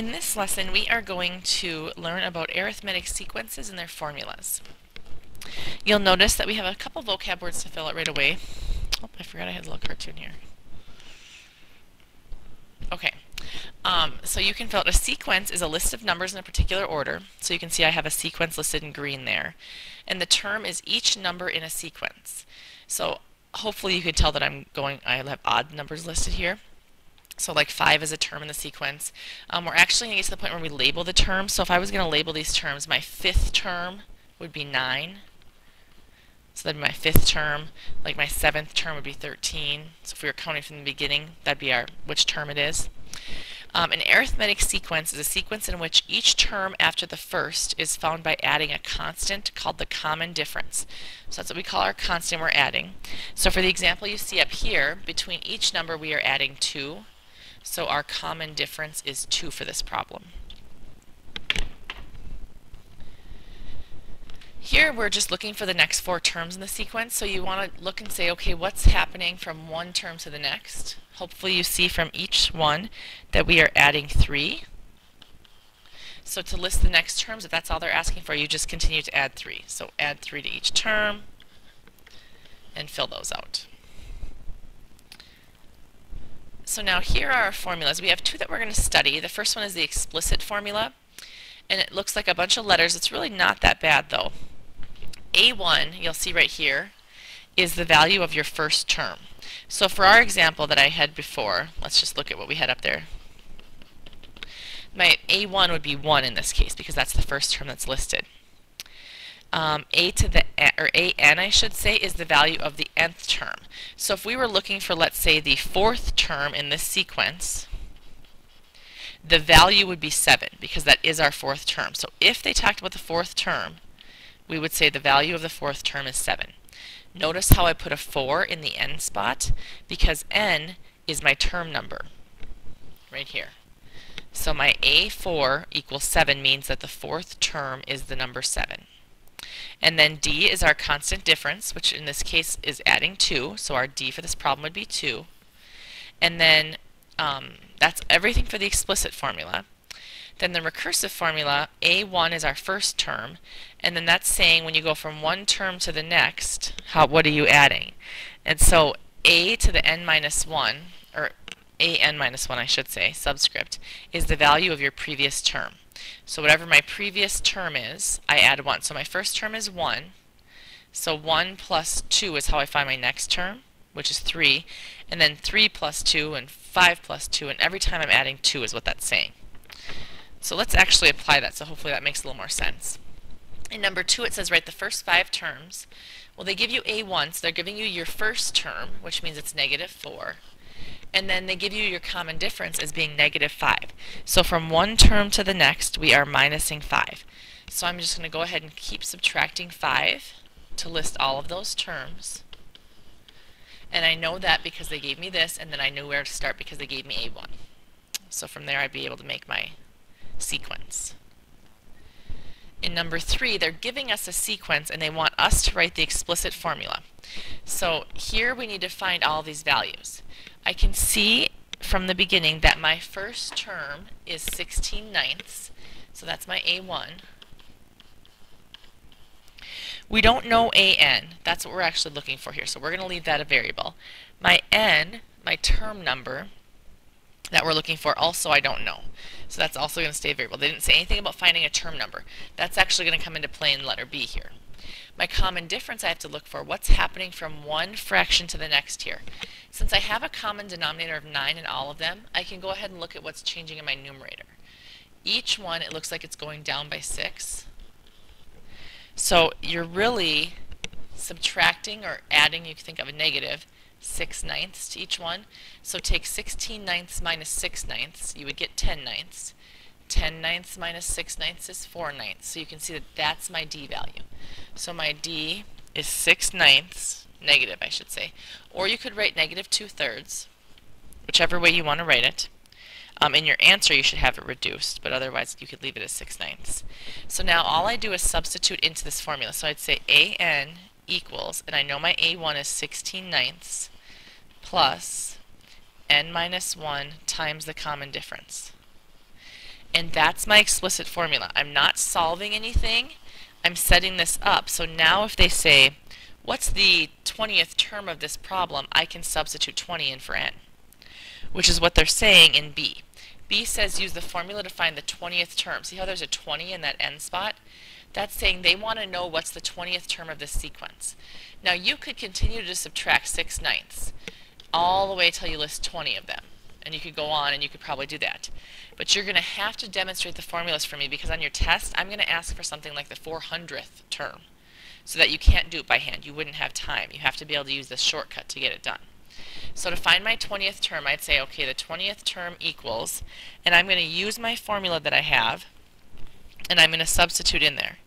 In this lesson, we are going to learn about arithmetic sequences and their formulas. You'll notice that we have a couple vocab words to fill out right away. Oh, I forgot I had a little cartoon here. Okay, so you can fill out a sequence is a list of numbers in a particular order. So you can see I have a sequence listed in green there. And the term is each number in a sequence. So hopefully you could tell that I have odd numbers listed here. So like 5 is a term in the sequence. We're actually going to get to the point where we label the terms. So if I was going to label these terms, my fifth term would be 9. So that'd be my fifth term. Like my seventh term would be 13. So if we were counting from the beginning, that'd be which term it is. An arithmetic sequence is a sequence in which each term after the first is found by adding a constant called the common difference. So that's what we call our constant we're adding. So for the example you see up here, between each number we are adding 2. So our common difference is 2 for this problem. Here we're just looking for the next 4 terms in the sequence, so you want to look and say, okay, what's happening from one term to the next? Hopefully you see from each one that we are adding 3. So to list the next terms, if that's all they're asking for, you just continue to add 3. So add 3 to each term and fill those out. So now here are our formulas. We have 2 that we're going to study. The first one is the explicit formula, and it looks like a bunch of letters. It's really not that bad though. A1, you'll see right here, is the value of your first term. So for our example that I had before, let's just look at what we had up there. My A1 would be 1 in this case because that's the first term that's listed. AN, I should say, is the value of the nth term. So if we were looking for, let's say, the 4th term in this sequence, the value would be 7 because that is our 4th term. So if they talked about the 4th term, we would say the value of the 4th term is 7. Notice how I put a 4 in the n spot because n is my term number right here. So my A4 equals 7 means that the 4th term is the number 7. And then D is our constant difference, which in this case is adding 2. So our D for this problem would be 2. And then that's everything for the explicit formula. Then the recursive formula, A1 is our first term. And then that's saying when you go from one term to the next, what are you adding? And so A to the n minus 1, or AN minus 1 I should say, subscript, is the value of your previous term. So whatever my previous term is, I add 1. So my first term is 1. So 1 plus 2 is how I find my next term, which is 3. And then 3 plus 2 and 5 plus 2. And every time I'm adding 2 is what that's saying. So let's actually apply that. So hopefully that makes a little more sense. In number 2 it says write the first 5 terms. Well, they give you A1, so they're giving you your first term, which means it's negative 4. And then they give you your common difference as being negative 5. So from one term to the next, we are minusing 5. So I'm just going to go ahead and keep subtracting 5 to list all of those terms. And I know that because they gave me this, and then I knew where to start because they gave me A1. So from there I'd be able to make my sequence. In number 3, they're giving us a sequence and they want us to write the explicit formula. So here we need to find all these values. I can see from the beginning that my first term is 16/9, so that's my A1. We don't know AN, that's what we're actually looking for here, so we're going to leave that a variable. My N, my term number that we're looking for, also I don't know. So that's also going to stay a variable. They didn't say anything about finding a term number. That's actually going to come into play in letter B here. My common difference I have to look for what's happening from one fraction to the next here. Since I have a common denominator of 9 in all of them, I can go ahead and look at what's changing in my numerator. Each one, it looks like it's going down by 6. So you're really subtracting or adding, you can think of a negative, 6/9 to each one. So take 16/9 minus 6/9, you would get 10/9. 10/9 minus 6/9 is 4/9. So you can see that that's my D value. So my D is 6/9, negative I should say. Or you could write negative 2/3, whichever way you want to write it. In your answer you should have it reduced, but otherwise you could leave it as 6/9. So now all I do is substitute into this formula. So I'd say AN equals, and I know my A1 is 16/9 plus n minus 1 times the common difference. And that's my explicit formula. I'm not solving anything. I'm setting this up. So now if they say, what's the 20th term of this problem, I can substitute 20 in for n, which is what they're saying in B. B says use the formula to find the 20th term. See how there's a 20 in that n spot? That's saying they want to know what's the 20th term of this sequence. Now you could continue to subtract 6/9 all the way till you list 20 of them. And you could go on and you could probably do that. But you're going to have to demonstrate the formulas for me, because on your test I'm going to ask for something like the 400th term, so that you can't do it by hand. You wouldn't have time. You have to be able to use this shortcut to get it done. So to find my 20th term, I'd say, okay, the 20th term equals, and I'm going to use my formula that I have, and I'm going to substitute in there.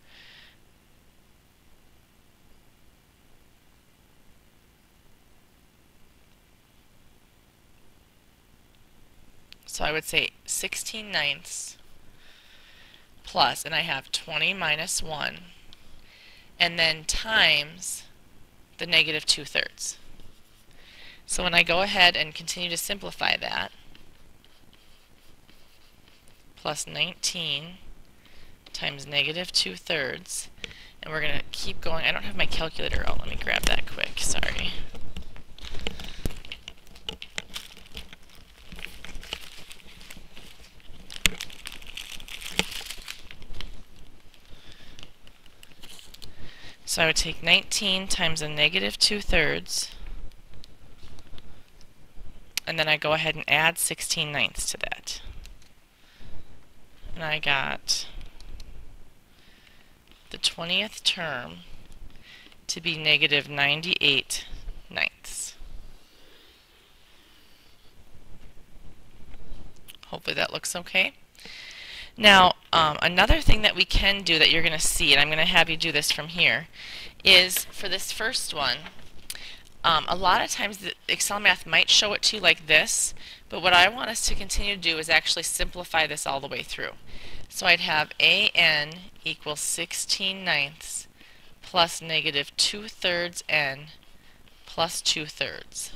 So I would say 16/9 plus, and I have 20 minus 1, and then times the negative 2/3. So when I go ahead and continue to simplify that, plus 19 times negative 2/3, and we're going to keep going. I don't have my calculator out. Let me grab that quick. Sorry. So I would take 19 times a negative 2/3, and then I go ahead and add 16/9 to that. And I got the 20th term to be negative 98/9. Hopefully that looks okay. Now, another thing that we can do that you're going to see, and I'm going to have you do this from here, is for this first one, a lot of times the Excel math might show it to you like this, but what I want us to continue to do is actually simplify this all the way through. So I'd have AN equals 16/9 plus negative 2/3 n plus 2/3.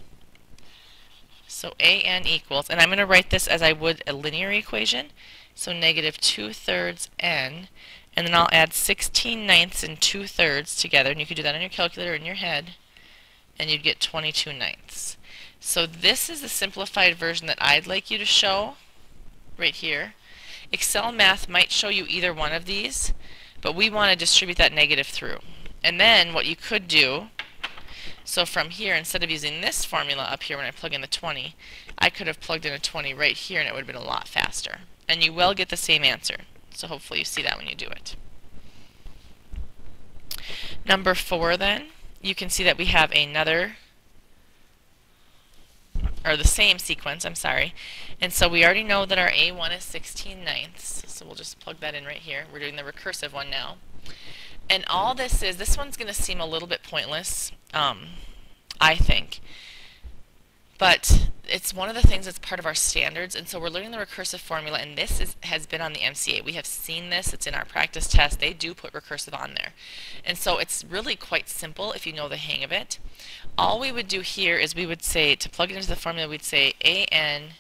So AN equals, and I'm going to write this as I would a linear equation, so negative 2/3 n, and then I'll add 16/9 and 2/3 together, and you could do that on your calculator in your head, and you'd get 22/9. So this is the simplified version that I'd like you to show right here. Excel math might show you either one of these, but we want to distribute that negative through. And then what you could do, so from here, instead of using this formula up here when I plug in the 20, I could have plugged in a 20 right here and it would have been a lot faster. And you will get the same answer. So hopefully you see that when you do it. Number 4 then, you can see that we have another, or the same sequence, I'm sorry. And so we already know that our A1 is 16/9, so we'll just plug that in right here. We're doing the recursive one now. And all this is, this one's going to seem a little bit pointless, I think. But it's one of the things that's part of our standards, and so we're learning the recursive formula, and this has been on the MCA. We have seen this, it's in our practice test. They do put recursive on there. And so it's really quite simple if you know the hang of it. All we would do here is we would say, to plug it into the formula, we'd say AN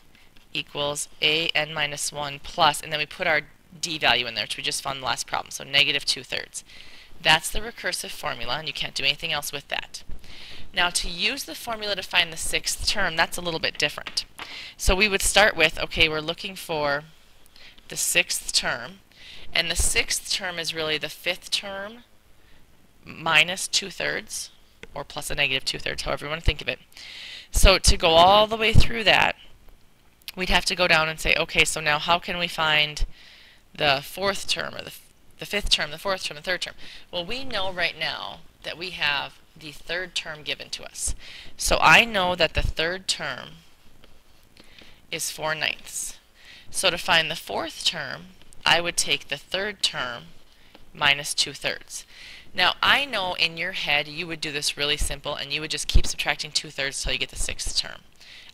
equals AN minus 1 plus, and then we put our D value in there, which we just found in the last problem, so negative 2/3. That's the recursive formula, and you can't do anything else with that. Now to use the formula to find the 6th term, that's a little bit different. So we would start with, okay, we're looking for the 6th term, and the 6th term is really the 5th term minus 2/3, or plus a negative 2/3, however you want to think of it. So to go all the way through that, we'd have to go down and say, okay, so now how can we find the 4th term, or the 5th term, the 4th term, the 3rd term? Well, we know right now that we have the 3rd term given to us. So I know that the 3rd term is 4/9. So to find the 4th term, I would take the 3rd term minus 2/3. Now I know in your head you would do this really simple, and you would just keep subtracting 2/3 till you get the 6th term.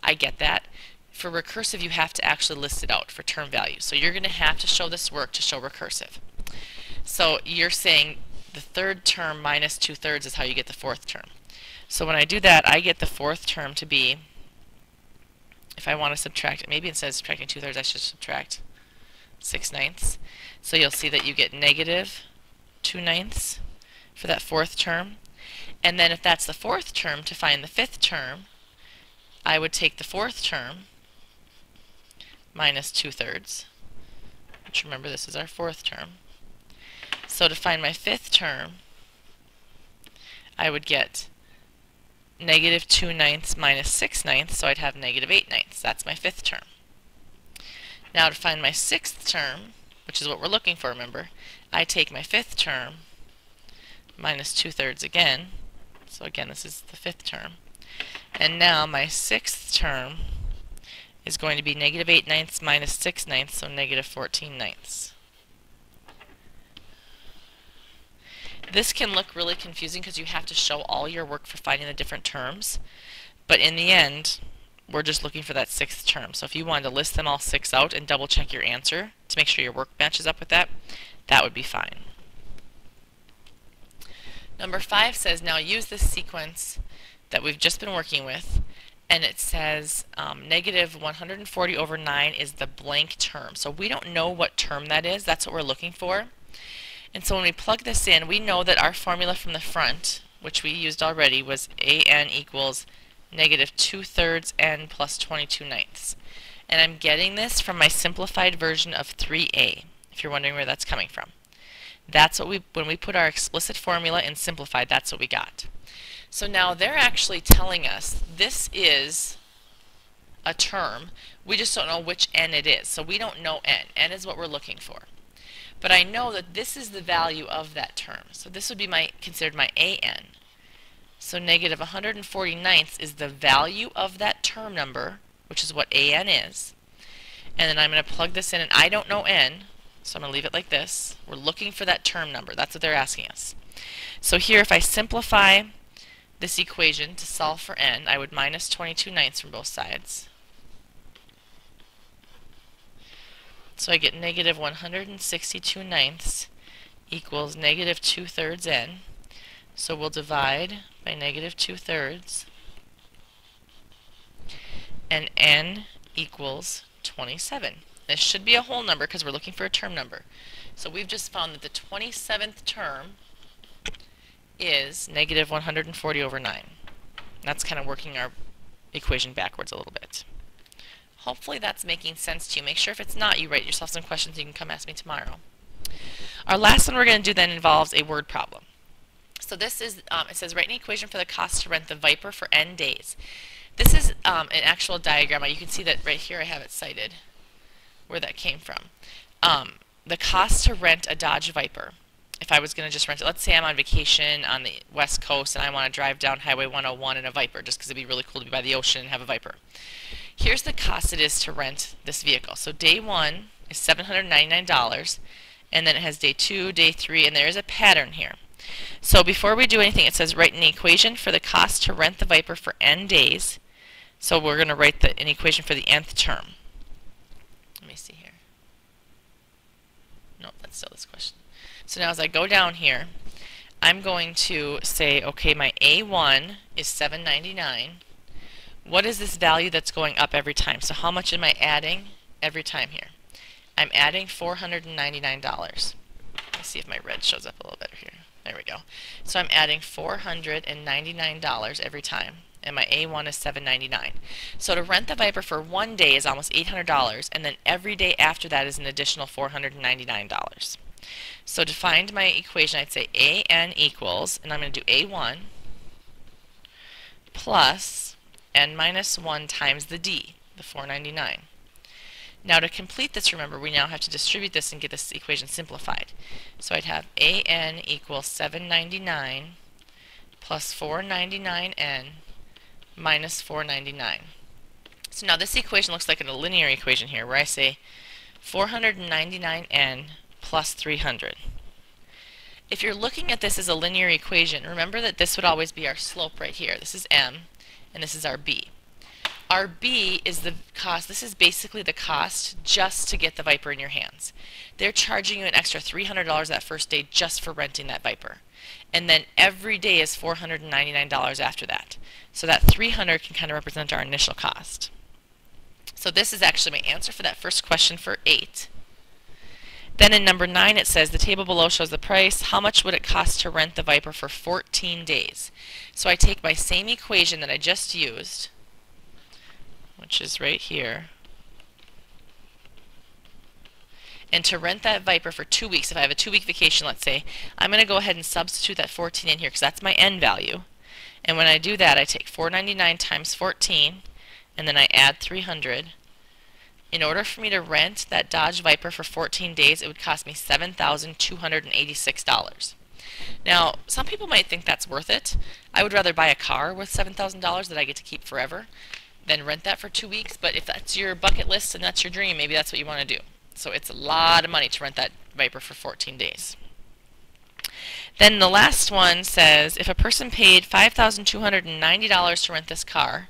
I get that. For recursive, you have to actually list it out for term value. So you're going to have to show this work to show recursive. So you're saying the 3rd term minus 2/3 is how you get the 4th term. So when I do that, I get the 4th term to be, if I want to subtract it, maybe instead of subtracting 2/3, I should subtract 6/9. So you'll see that you get negative 2/9 for that fourth term. And then if that's the fourth term, to find the fifth term, I would take the fourth term minus 2/3, which remember this is our fourth term. So to find my fifth term, I would get negative 2/9 minus 6/9, so I'd have negative 8/9. That's my fifth term. Now to find my sixth term, which is what we're looking for, remember, I take my fifth term minus 2/3 again. So again, this is the fifth term. And now my sixth term is going to be negative 8/9 minus 6/9, so negative 14/9. This can look really confusing because you have to show all your work for finding the different terms, but in the end, we're just looking for that sixth term. So if you wanted to list them all six out and double check your answer to make sure your work matches up with that, that would be fine. Number 5 says, now use this sequence that we've just been working with, and it says negative 140 over 9 is the blank term. So we don't know what term that is. That's what we're looking for. And so when we plug this in, we know that our formula from the front, which we used already, was an equals negative 2/3 n plus 22/9. And I'm getting this from my simplified version of 3a, if you're wondering where that's coming from. That's what when we put our explicit formula in simplified, that's what we got. So now they're actually telling us this is a term. We just don't know which n it is. So we don't know n. N is what we're looking for. But I know that this is the value of that term. So this would be considered my an. So negative 149 is the value of that term number, which is what an is. And then I'm going to plug this in, and I don't know n, so I'm going to leave it like this. We're looking for that term number. That's what they're asking us. So here, if I simplify this equation to solve for n, I would minus 22/9 from both sides. So I get negative 162/9 equals negative 2/3 n. So we'll divide by negative 2/3, and n equals 27. This should be a whole number because we're looking for a term number. So we've just found that the 27th term is negative 140 over 9. That's kind of working our equation backwards a little bit. Hopefully that's making sense to you. Make sure if it's not, you write yourself some questions. You can come ask me tomorrow. Our last one we're going to do then involves a word problem. So this is, it says write an equation for the cost to rent the Viper for n days. This is an actual diagram. You can see that right here I have it cited where that came from. The cost to rent a Dodge Viper. If I was going to just rent it, let's say I'm on vacation on the West Coast and I want to drive down Highway 101 in a Viper just because it'd be really cool to be by the ocean and have a Viper. Here's the cost it is to rent this vehicle. So day 1 is $799, and then it has day 2, day 3, and there is a pattern here. So before we do anything, it says write an equation for the cost to rent the Viper for n days. So we're going to write an equation for the nth term. Let me see here. No, that's still this question. So now as I go down here, I'm going to say, okay, my A1 is $799. What is this value that's going up every time? So how much am I adding every time here? I'm adding $499. Let's see if my red shows up a little better here. There we go. So I'm adding $499 every time, and my A1 is $799. So to rent the Viper for 1 day is almost $800, and then every day after that is an additional $499. So to find my equation, I'd say AN equals, and I'm going to do A1 plus n minus 1 times the D, the $499. Now to complete this, remember, we now have to distribute this and get this equation simplified. So I'd have AN equals $799 plus $499n minus $499. So now this equation looks like a linear equation here, where I say 499n plus 300. If you're looking at this as a linear equation, remember that this would always be our slope right here. This is m, and this is our b. Our b is the cost. This is basically the cost just to get the Viper in your hands. They're charging you an extra $300 that first day just for renting that Viper. And then every day is $499 after that. So that $300 can kind of represent our initial cost. So this is actually my answer for that first question for 8. Then in number 9 it says the table below shows the price. How much would it cost to rent the Viper for 14 days? So I take my same equation that I just used, which is right here, and to rent that Viper for 2 weeks, if I have a 2-week vacation, let's say, I'm going to go ahead and substitute that 14 in here because that's my end value. And when I do that, I take $4.99 times 14, and then I add 300. In order for me to rent that Dodge Viper for 14 days, it would cost me $7,286. Now, some people might think that's worth it. I would rather buy a car with $7,000 that I get to keep forever than rent that for 2 weeks, but if that's your bucket list and that's your dream, maybe that's what you want to do. So it's a lot of money to rent that Viper for 14 days. Then the last one says, if a person paid $5,290 to rent this car,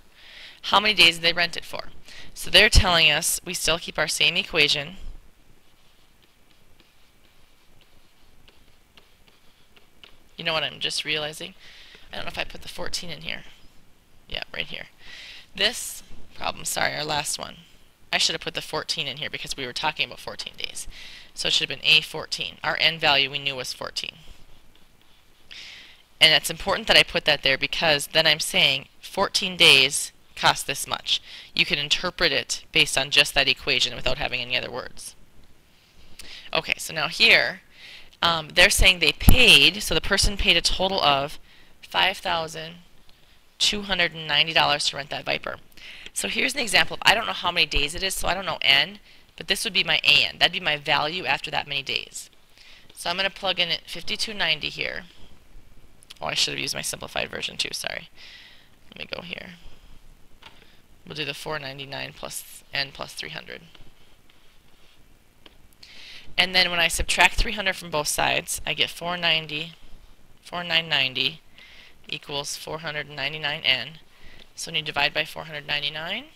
how many days did they rent it for? So they're telling us we still keep our same equation. You know what I'm just realizing? I don't know if I put the 14 in here. Yeah, right here. This problem, sorry, our last one. I should have put the 14 in here because we were talking about 14 days. So it should have been A14. Our end value we knew was 14. And it's important that I put that there because then I'm saying 14 days cost this much. You can interpret it based on just that equation without having any other words. Okay, so now here they're saying they paid, so the person paid a total of $5,290 to rent that Viper. So here's an example of, I don't know how many days it is, so I don't know N, but this would be my AN. That'd be my value after that many days. So I'm going to plug in at 5290 here. Oh, I should have used my simplified version too, sorry. Let me go here. We'll do the 499 plus N plus 300. And then when I subtract 300 from both sides, I get 4990 equals 499N. So when you divide by 499,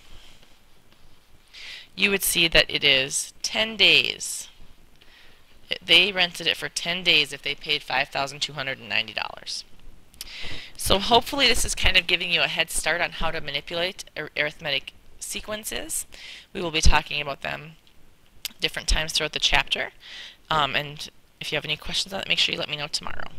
you would see that it is 10 days. They rented it for 10 days if they paid $5,290. So hopefully this is kind of giving you a head start on how to manipulate arithmetic sequences. We will be talking about them different times throughout the chapter. And if you have any questions on it, make sure you let me know tomorrow.